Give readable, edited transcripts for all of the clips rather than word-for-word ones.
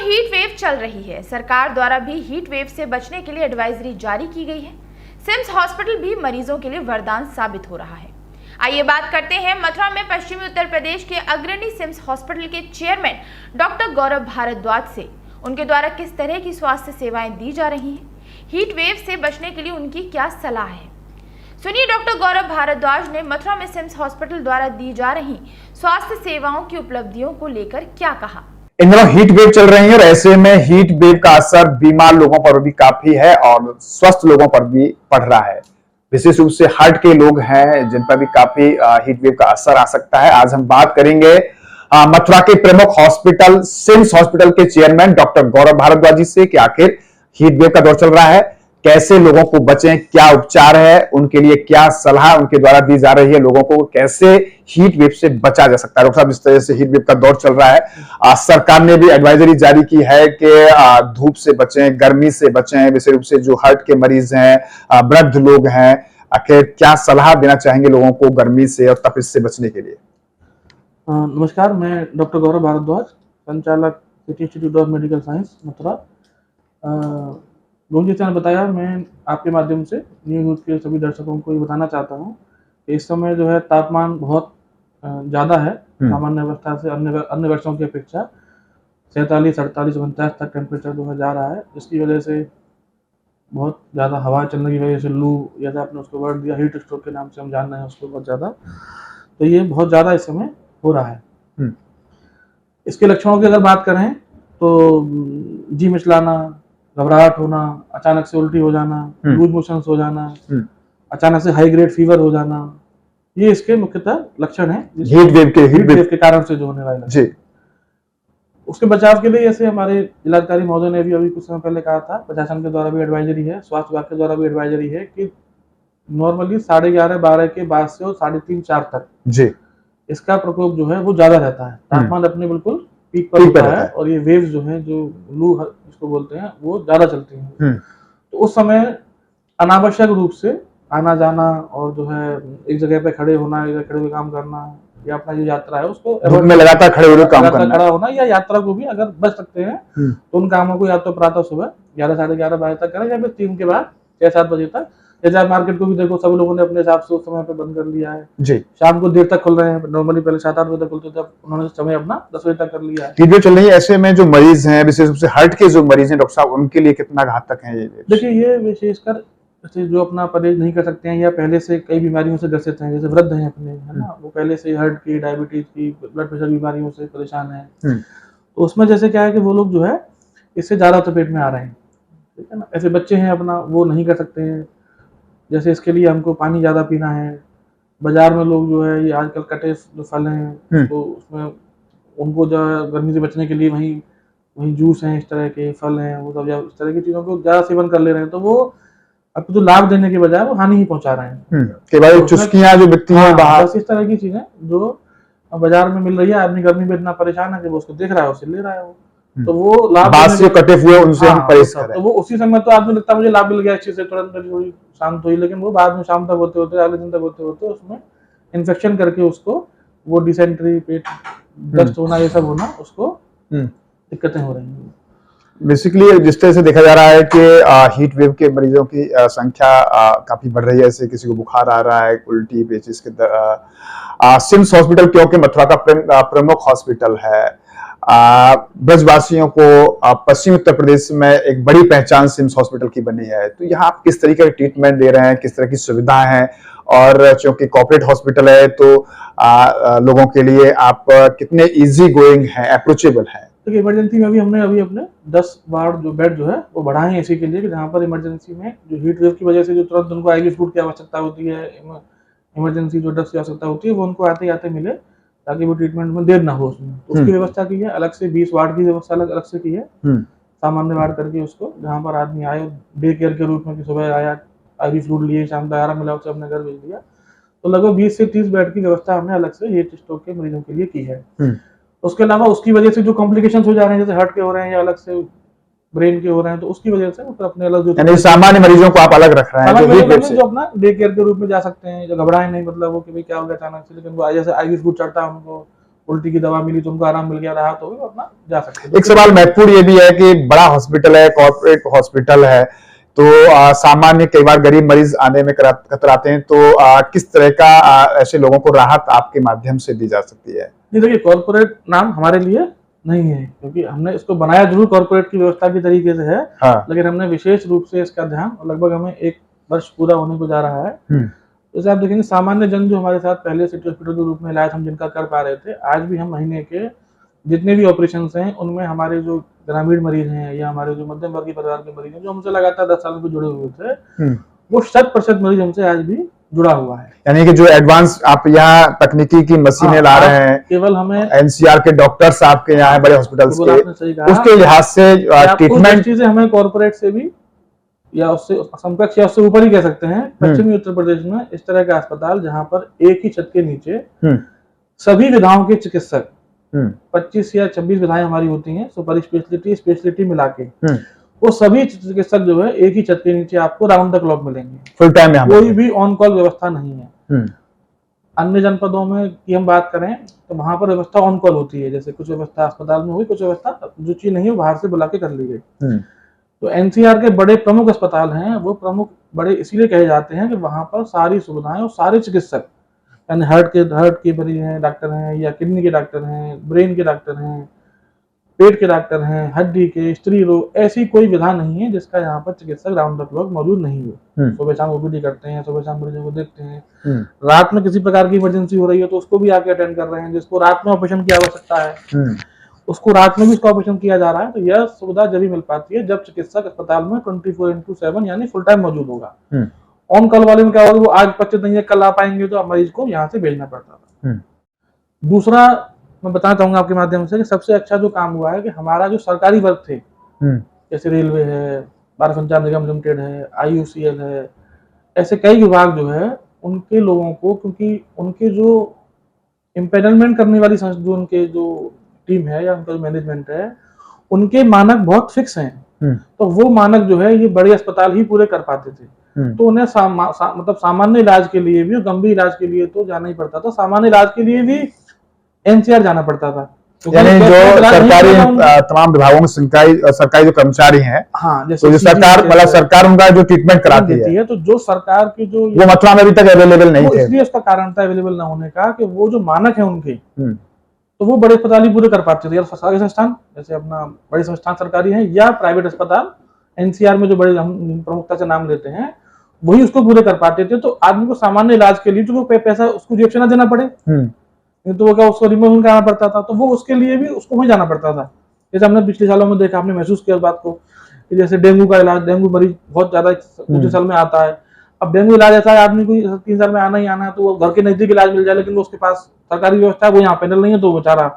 Heat wave चल रही है। सरकार द्वारा भी हीट वेव से बचने के लिए एडवाइजरी जारी की गई है। सिम्स हॉस्पिटल भी मरीजों के लिए वरदान साबित हो रहा है। आइए बात करते हैं मथुरा में पश्चिमी उत्तर प्रदेश के अग्रणी सिम्स हॉस्पिटल के चेयरमैन डॉक्टर गौरव भारद्वाज से। उनके द्वारा किस तरह की स्वास्थ्य सेवाएं दी जा रही हैं, हीट वेव से बचने के लिए उनकी क्या सलाह है, सुनिए डॉक्टर गौरव भारद्वाज ने मथुरा में सिम्स हॉस्पिटल द्वारा दी जा रही स्वास्थ्य सेवाओं की उपलब्धियों को लेकर क्या कहा। इन दिनों हीट वेव चल रही है और ऐसे में हीट वेव का असर बीमार लोगों पर भी काफी है और स्वस्थ लोगों पर भी पड़ रहा है। विशेष रूप से हार्ट के लोग हैं जिन पर भी काफी हीट वेव का असर आ सकता है। आज हम बात करेंगे मथुरा के प्रमुख हॉस्पिटल सिम्स हॉस्पिटल के चेयरमैन डॉक्टर गौरव भारद्वाज जी से कि आखिर हीट वेव का दौर चल रहा है, कैसे लोगों को बचें, क्या उपचार है, उनके लिए क्या सलाह उनके द्वारा दी जा रही है, लोगों को कैसे हीट वेव से बचा जा सकता है। डॉक्टर साहब, इस तरह से हीट वेव का दौर चल रहा है, सरकार ने भी एडवाइजरी जारी की है कि धूप से बचें, गर्मी से बचें, विशेष रूप से जो हार्ट के मरीज हैं, वृद्ध लोग हैं, आखिर क्या सलाह देना चाहेंगे लोगों को गर्मी से और तपिश से बचने के लिए। नमस्कार, मैं डॉक्टर गौरव भारद्वाज, संचालक city institute of medical science Mathura. लोग जैसे ने बताया, मैं आपके माध्यम से न्यू न्यूज़ के सभी दर्शकों को ये बताना चाहता हूँ कि इस समय जो है तापमान बहुत ज़्यादा है सामान्य अवस्था से अन्य वर्षों की अपेक्षा 47, 48, 49 तक टेम्परेचर जो है जा रहा है। इसकी वजह से बहुत ज़्यादा हवा चलने की वजह से लू, जैसा आपने उसको वर्ड दिया हीट स्ट्रोक के नाम से हम जान रहे हैं उसको, बहुत ज़्यादा, तो ये बहुत ज़्यादा इस समय हो रहा है। इसके लक्षणों की अगर बात करें तो जी मिचलाना, घबराहट होना, अचानक से उल्टी हो जाना, लूज मोशंस हो जाना, अचानक से हाई ग्रेड फीवर हो जाना, ये इसके मुख्यतः लक्षण हैं हीट वेव के कारण से जो होने वाले जी। उसके बचाव के लिए जैसे हमारे जिलाधिकारी महोदय ने भी अभी कुछ समय पहले कहा था, प्रशासन के द्वारा भी एडवाइजरी है, स्वास्थ्य विभाग के द्वारा भी एडवाइजरी है कि नॉर्मली 11:30, 12 के बाद से और 3:30, 4 तक जी इसका प्रकोप जो है वो ज्यादा रहता है। तापमान अपने बिल्कुल पीक पर होता है और ये वेव्स जो है, जो लू जिसको बोलते हैं, वो ज्यादा चलती हैं। तो उस समय अनावश्यक रूप से आना जाना और जो है एक जगह पे खड़े होना, एक जगह खड़े हुए काम करना, या अपना जो यात्रा है उसको में लगातार खड़े हुए काम करना, खड़ा होना, या यात्रा को भी अगर बच सकते हैं तो उन कामों को या तो प्रातः सुबह 11, 11:30 बजे तक करें, या फिर 3 के बाद 6, 7 बजे तक। जैसे मार्केट को भी देखो, सब लोगों ने अपने हिसाब से उस समय पे बंद कर लिया है जी। शाम को देर तक खुल रहे हैं, नॉर्मली पहले 7, 8 बजे तक खुलते थे, अब उन्होंने समय अपना 10 बजे तक कर लिया है। वीडियो चल रही है। ऐसे में जो मरीज हैं, विशेष रूप से हार्ट के जो मरीज हैं डॉक्टर साहब, उनके लिए कितना घातक है ये? देखिए, ये विशेषकर जो अपना परहेज नहीं कर सकते हैं या पहले से कई बीमारियों से ग्रसित हैं, जैसे वृद्ध हैं अपने, है ना, वो पहले से हार्ट की, डायबिटीज की, ब्लड प्रेशर बीमारियों से परेशान है, तो उसमें जैसे क्या है कि वो लोग जो है इससे ज्यादा चपेट में आ रहे हैं, ठीक है ना। ऐसे बच्चे हैं अपना, वो नहीं कर सकते हैं, जैसे इसके लिए हमको पानी ज्यादा पीना है। बाजार में लोग जो है ये आजकल कटे जो फल हैं, तो उसमें उनको जो है गर्मी से बचने के लिए वही जूस हैं, इस तरह के फल हैं, वो सब इस तरह की चीजों को ज्यादा सेवन कर ले रहे हैं, तो वो अब तो लाभ देने के बजाय वो हानि ही पहुंचा रहे हैं। तो चुस्कियां जो बिकती हैं बाहर, इस तरह की चीजें जो बाजार में मिल रही है, आदमी गर्मी में इतना परेशान है कि वो उसको देख रहा है, उसे ले रहा है, वो तो वो लाभ से कटे हुए उनसे हम परहेज करें, तो वो उसी समय तो आदमी लगता है मुझे लाभ मिल गया इस चीज से, तुरंत थोड़ी शांत हुई, लेकिन वो बाद में शाम तक होते होते, अगले दिन तक होते होते उसमें इन्फेक्शन करके उसको वो डिसेंट्री, पेट दस्त होना, ये सब होना, उसको दिक्कतें हो रही हैं। बेसिकली जिस तरह से देखा जा रहा है कि हीट वेव के मरीजों की संख्या काफी बढ़ रही है, ऐसे किसी को बुखार आ रहा है, उल्टी, पेचिस के सिम्स हॉस्पिटल क्योंकि मथुरा का प्रमुख हॉस्पिटल है, ब्रजवासियों को पश्चिमी उत्तर प्रदेश में एक बड़ी पहचान सिम्स हॉस्पिटल की बनी है, तो यहाँ आप किस तरीके का ट्रीटमेंट दे रहे हैं, किस तरह की सुविधाएं हैं, और चूंकि कॉर्पोरेट हॉस्पिटल है तो लोगों के लिए आप कितने इजी गोइंग हैं, अप्रोचेबल हैं? देखिए, इमरजेंसी में भी हमने अभी अपने 10 वार्ड जो बेड जो है वो बढ़ाए हैं इसी के लिए कि जहाँ पर इमरजेंसी में जो हीट वेव की वजह से जो तुरंत उनको IV फ्लूइड की आवश्यकता होती है, इमरजेंसी जो ड्रग्स की आवश्यकता होती है, वो उनको आते आते मिले, ताकि वो ट्रीटमेंट में देर ना हो उसमें। तो उसकी व्यवस्था की है, अलग से 20 वार्ड की व्यवस्था अलग से की है, सामान्य वार्ड करके उसको, जहाँ पर आदमी आए डे केयर के रूप में, कि सुबह आया IV फ्लूइड लिए, शाम तक आराम मिला, उसे अपने घर भेज दिया। तो लगभग 20 से 30 बेड की व्यवस्था हमने अलग से हीट स्ट्रोक के मरीजों के लिए की है। उसके अलावा उसकी वजह से जो कॉम्प्लिकेशंस हो जा रहे हैं, जैसे हार्ट के हो रहे हैं या अलग से ब्रेन के हो रहे हैं, तो उसकी वजह से मतलब अपने अलग जो सामान्य मरीजों को आप अलग रख रहे हैं, जो अपना डे केयर के रूप में जा सकते हैं, जो घबराए नहीं, मतलब वो कि भाई क्या हो गया अचानक से, लेकिन वो जैसे IV फ्लूइड चढ़ता है उनको, उल्टी की दवा मिली तो उनको आराम मिल गया, रहा तो वो अपना जा सकते हैं। एक सवाल महत्वपूर्ण ये भी है कि बड़ा हॉस्पिटल है, कॉर्पोरेट हॉस्पिटल है, तो सामान्य कई बार गरीब मरीज आने में कतराते हैं, तो किस तरह का ऐसे लोगों को राहत आपके माध्यम से दी जा सकती है? नहीं, देखिए कॉर्पोरेट नाम हमारे लिए नहीं है, क्योंकि हमने इसको बनाया जरूर कॉर्पोरेट की व्यवस्था की तरीके से है, हाँ। लेकिन हमने विशेष रूप से इसका ध्यान, लगभग हमें 1 वर्ष पूरा होने को जा रहा है, जैसे आप देखेंगे सामान्य जन जो हमारे साथ पहले सिटी हॉस्पिटल के रूप में इलाज हम जिनका कर पा रहे थे, आज भी हम महीने के जितने भी ऑपरेशन हैं उनमें हमारे जो ग्रामीण मरीज हैं या हमारे जो मध्यम वर्गीय परिवार के मरीज हैं जो हमसे लगातार 10 सालों से जुड़े हुए थे, वो 100% मरीज हमसे आज भी जुड़ा हुआ है। यानी कि जो एडवांस आप यहाँ तकनीकी की मशीनें ला रहे हैं, केवल हमें एनसीआर के डॉक्टर्स आपके यहाँ है बड़े हॉस्पिटल्स के, उसके लिहाज से ट्रीटमेंट चीजें हमें कॉर्पोरेट से भी या उससे समकक्ष या उससे ऊपर ही कह सकते हैं। पश्चिमी उत्तर प्रदेश में इस तरह का अस्पताल जहां पर एक ही छत के नीचे सभी विधाओं के चिकित्सक, 25 या 26 विधाएं हमारी होती हैं, सुपर स्पेशलिटी मिला के, वो सभी चिकित्सक जो है एक ही छत के नीचे आपको राउंड द क्लॉक मिलेंगे, फुल टाइम में। कोई भी ऑन कॉल व्यवस्था नहीं है। अन्य जनपदों में की हम बात करें तो वहां पर व्यवस्था ऑन कॉल होती है, जैसे कुछ व्यवस्था अस्पताल में हुई, कुछ व्यवस्था जो चीज नहीं है बाहर से बुला के कर ली गई। तो एनसीआर के बड़े प्रमुख अस्पताल हैं, वो प्रमुख बड़े इसीलिए कहे जाते हैं कि वहां पर सारी सुविधाएं और सारे चिकित्सक, यानी हार्ट के मरीज हैं डॉक्टर हैं, या किडनी के डॉक्टर हैं, ब्रेन के डॉक्टर हैं, पेट के डॉक्टर हैं, हड्डी के, स्त्री रोग, ऐसी कोई विधा नहीं है जिसका यहाँ पर चिकित्सक राउंड द क्लॉक मौजूद नहीं हो। सुबह शाम ओपीडी करते हैं, सुबह शाम मरीजों को देखते हैं, रात में किसी प्रकार की इमरजेंसी हो रही है तो उसको भी आके अटेंड कर रहे हैं, जिसको रात में ऑपरेशन की आवश्यकता है उसको रात में भी उसका ऑपरेशन किया जा रहा है। तो यह सुविधा जब भी मिल पाती है जब चिकित्सक अस्पताल में 24/7 यानी फुल टाइम मौजूद होगा। ऑन कॉल वाले में क्या होगा, वो आज 25 नहीं है कल आ पाएंगे तो मरीज को यहाँ से भेजना पड़ता था। दूसरा मैं बताना चाहूंगा आपके माध्यम से कि सबसे अच्छा जो काम हुआ है कि हमारा जो सरकारी वर्ग थे, जैसे रेलवे है, भारत संचार निगम लिमिटेड है, IUCL है, ऐसे कई विभाग जो है उनके लोगों को, क्योंकि उनके जो इम्पेनलमेंट करने वाली जो उनके जो टीम है या उनका जो मैनेजमेंट है, उनके मानक बहुत फिक्स हैं, तो वो मानक जो है ये बड़े अस्पताल ही पूरे कर पाते थे। तो उन्हें मतलब सामान्य इलाज के लिए भी और गंभीर इलाज के लिए तो जाना ही पड़ता था, सामान्य इलाज के लिए भी एनसीआर जाना पड़ता था। यानी जो सरकारी तमाम विभागों में सरकारी जो कर्मचारी हैं, हाँ, तो जो सरकार मतलब सरकार उनका जो ट्रीटमेंट कराती है, तो जो सरकार की जो वो मथुरा में अभी तक अवेलेबल नहीं थे, इसलिए उसका कारण था अवेलेबल ना होने का कि वो जो मानक है उनके, तो वो बड़े अस्पताल ही पूरे कर पाते थे। सरकारी संस्थान जैसे अपना बड़े संस्थान सरकारी हैं या प्राइवेट अस्पताल, एनसीआर में जो बड़े हम प्रमुखता से नाम लेते हैं, वही उसको पूरे कर पाते थे। तो आदमी को सामान्य इलाज के लिए तो पैसा उसको जेब से ना देना पड़े, नहीं तो वो क्या उसको रिमूव कराना पड़ता था, तो वो उसके लिए भी उसको वहीं जाना पड़ता था। जैसे हमने पिछले सालों में देखा, आपने महसूस किया इस बात को कि जैसे डेंगू का इलाज, डेंगू मरीज बहुत ज्यादा दूसरे साल में आता है। अब डेंगू इलाज ऐसा है आदमी को 3 साल में आना ही आना है, तो वो घर के नजदीक इलाज मिल जाए, लेकिन उसके पास सरकारी व्यवस्था है, वो यहाँ पैनल नहीं है, तो बेचारा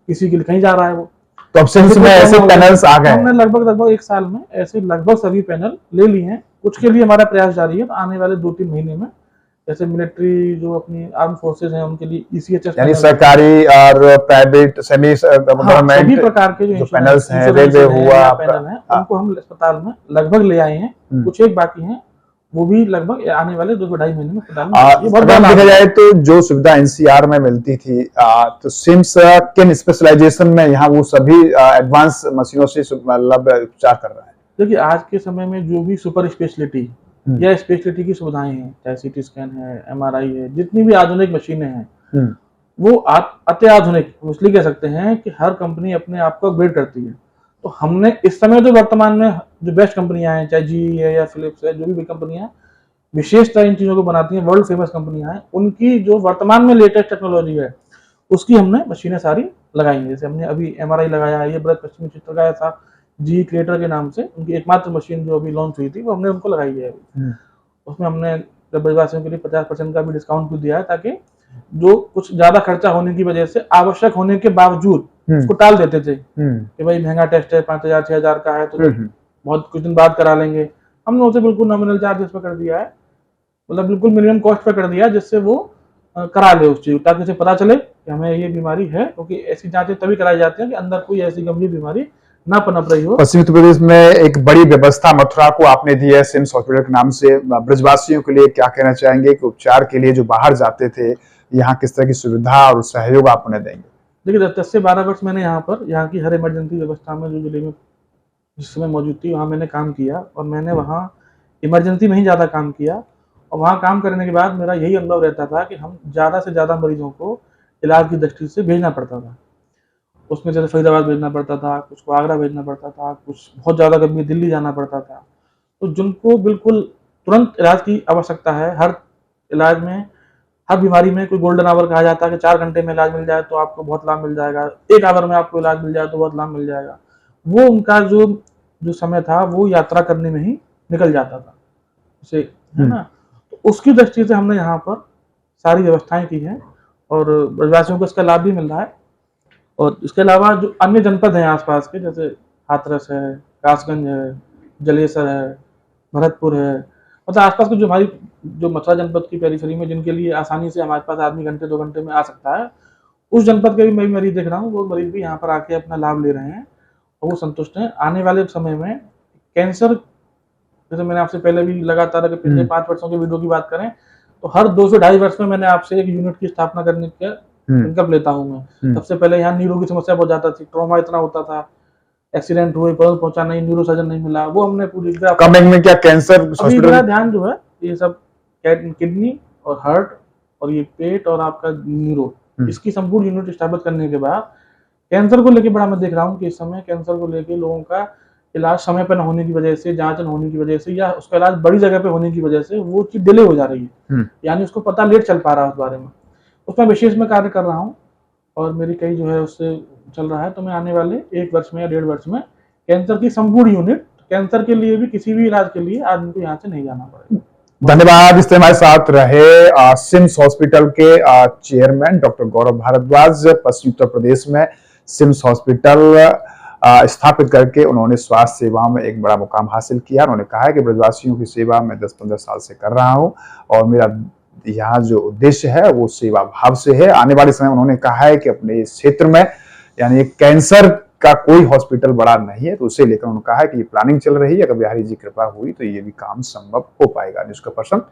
किसी के लिए कहीं जा रहा है वो। तो अब सिम्स में ऐसे पैनल्स आ गए, हमने लगभग 1 साल में ऐसे लगभग सभी पैनल ले लिए हैं। कुछ के लिए हमारा प्रयास जारी है, तो आने वाले 2-3 महीने में जैसे मिलिट्री जो अपनी आर्म फोर्सेज हैं उनके लिए ECHS यानी सरकारी और प्राइवेट सेमी गवर्नमेंट सभी प्रकार के जो पैनल्स हैं, रेलवे हुआ, पैनल हैं, उनको हम अस्पताल में लगभग ले आए हैं। कुछ एक बाकी हैं, वो भी लगभग आने वाले 2-2.5 महीने में देखा जाए तो जो सुविधा एनसीआर में मिलती थी, तो सिम्स किन स्पेशलाइजेशन में यहाँ वो सभी एडवांस मशीनों से मतलब उपचार कर रहा है? देखिए आज के समय में जो भी सुपर स्पेशलिटी या स्पेशलिटी की सुविधाएं हैं, चाहे CT स्कैन है, MRI है, जितनी भी आधुनिक मशीनें हैं, वो अत्याधुनिक इसलिए कह सकते हैं कि हर कंपनी अपने आप को अपग्रेड करती है। तो हमने इस समय जो वर्तमान में जो बेस्ट कंपनियां हैं, चाहे GE है या फिलिप्स है, जो भी कंपनियां विशेषता इन चीजों को बनाती हैं, वर्ल्ड फेमस कंपनियां हैं, उनकी जो वर्तमान में लेटेस्ट टेक्नोलॉजी है उसकी हमने मशीनें सारी लगाई हैं। जैसे हमने अभी MRI लगाया है, ये बृहद पश्चिमी क्षेत्र का था GE क्रिएटर के नाम से, उनकी एकमात्र मशीन जो अभी लॉन्च हुई थी वो हमने उनको लगाई है। उसमें हमने ब्रजवासियों के लिए 50% का भी डिस्काउंट भी दिया है, ताकि जो कुछ ज्यादा खर्चा होने की वजह से आवश्यक होने के बावजूद उसको टाल देते थे कि भाई महंगा टेस्ट है, 5000-6000 का है, तो बहुत कुछ दिन बाद करा लेंगे। हमने उसे बिल्कुल नॉमिनल चार्जेस पे कर दिया है, मतलब बिल्कुल मिनिमम कॉस्ट पे कर दिया, जिससे वो करा ले उस चीज, ताकि उसे पता चले कि हमें ये बीमारी है, क्योंकि ऐसी जांचें तभी कराई जाती है कि अंदर कोई ऐसी गंभीर बीमारी ना पनप रही हो। पश्चिमी उत्तर प्रदेश में एक बड़ी व्यवस्था मथुरा को आपने दी है सिम्स हॉस्पिटल के नाम से। ब्रजवासियों के लिए क्या कहना चाहेंगे कि उपचार के लिए जो बाहर जाते थे, यहाँ किस तरह की सुविधा और सहयोग आप उन्हें देंगे? देखिए 10 से 12 वर्ष मैंने यहाँ की हर इमरजेंसी व्यवस्था में जो जिले में जिस समय मौजूद थी वहाँ मैंने काम किया, और मैंने वहाँ इमरजेंसी में ही ज़्यादा काम किया। और वहाँ काम करने के बाद मेरा यही अनुभव रहता था कि हम ज़्यादा से ज़्यादा मरीजों को इलाज की दृष्टि से भेजना पड़ता था। उसमें जैसे फरीदाबाद भेजना पड़ता था, कुछ को आगरा भेजना पड़ता था, कुछ बहुत ज़्यादा कभी दिल्ली जाना पड़ता था। तो जिनको बिल्कुल तुरंत इलाज की आवश्यकता है, हर इलाज में, हर बीमारी में कोई गोल्डन आवर कहा जाता है कि 4 घंटे में इलाज मिल जाए तो आपको बहुत लाभ मिल जाएगा, 1 आवर में आपको इलाज मिल जाए तो बहुत लाभ मिल जाएगा। वो उनका जो समय था वो यात्रा करने में ही निकल जाता था, उसे है ना? तो उसकी दृष्टि से हमने यहाँ पर सारी व्यवस्थाएं की हैं, और ब्रजवासियों को इसका लाभ भी मिल रहा है। और इसके अलावा जो अन्य जनपद हैं आसपास के, जैसे हाथरस है, कासगंज है, जलेसर है, भरतपुर है, मतलब आसपास की जो मथुरा जनपद की पेरिफेरी में जिनके लिए आसानी से हमारे पास आदमी घंटे 2 घंटे में आ सकता है, उस जनपद के भी मैं मरीज देख रहा हूँ, वो मरीज भी यहाँ पर आके अपना लाभ ले रहे हैं और वो संतुष्ट हैं। आने वाले समय में कैंसर, जैसे मैंने आपसे पहले भी लगातार अगर पिछले 5 वर्षों के वीडियो की बात करें तो हर 2 से ढाई वर्ष में मैंने आपसे एक यूनिट की स्थापना करने का संकल्प लेता हूँ मैं। सबसे पहले यहाँ न्यूरो की समस्या बहुत ज्यादा थी, ट्रॉमा इतना होता था, एक्सीडेंट हुए, बदल पहुंचा नहीं, न्यूरो सर्जन नहीं मिला, वो हमने पूरी कमिंग में क्या कैंसर अभी मेरा ध्यान जो है ये सब किडनी और हार्ट और ये पेट और आपका न्यूरो, इसकी संपूर्ण यूनिट स्थापित करने के बाद कैंसर को लेके बड़ा मैं देख रहा हूँ कि इस समय कैंसर को लेके लोगों का इलाज समय पर न होने की वजह से, जांच न होने की वजह से, या उसका इलाज बड़ी जगह पे होने की वजह से वो चीज डिले हो जा रही है, यानी उसको पता लेट चल पा रहा है उस बारे में। उसमें विशेष में कार्य कर रहा हूँ और मेरी कई जो है उससे चल रहा है। तो मैं आने वाले 1 वर्ष में या 1.5 वर्ष में कैंसर की संपूर्ण यूनिट, कैंसर के लिए भी किसी भी इलाज के लिए आदमी को यहाँ से नहीं जाना पड़ेगा। धन्यवाद। इससे हमारे साथ रहे सिम्स हॉस्पिटल के चेयरमैन डॉक्टर गौरव भारद्वाज। पश्चिमी उत्तर प्रदेश में सिम्स हॉस्पिटल स्थापित करके उन्होंने स्वास्थ्य सेवाओं में एक बड़ा मुकाम हासिल किया। उन्होंने कहा है कि ब्रजवासियों की सेवा मैं 10-15 साल से कर रहा हूं और मेरा यहाँ जो उद्देश्य है वो सेवा भाव से है। आने वाले समय उन्होंने कहा है कि अपने इस क्षेत्र में यानी कैंसर का कोई हॉस्पिटल बड़ा नहीं है, तो उसे लेकर उन्होंने कहा है कि ये प्लानिंग चल रही है, अगर बिहारी जी कृपा हुई तो ये भी काम संभव हो पाएगा। न्यूज़ का पर्सन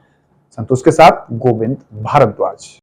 संतोष के साथ गोविंद भारद्वाज।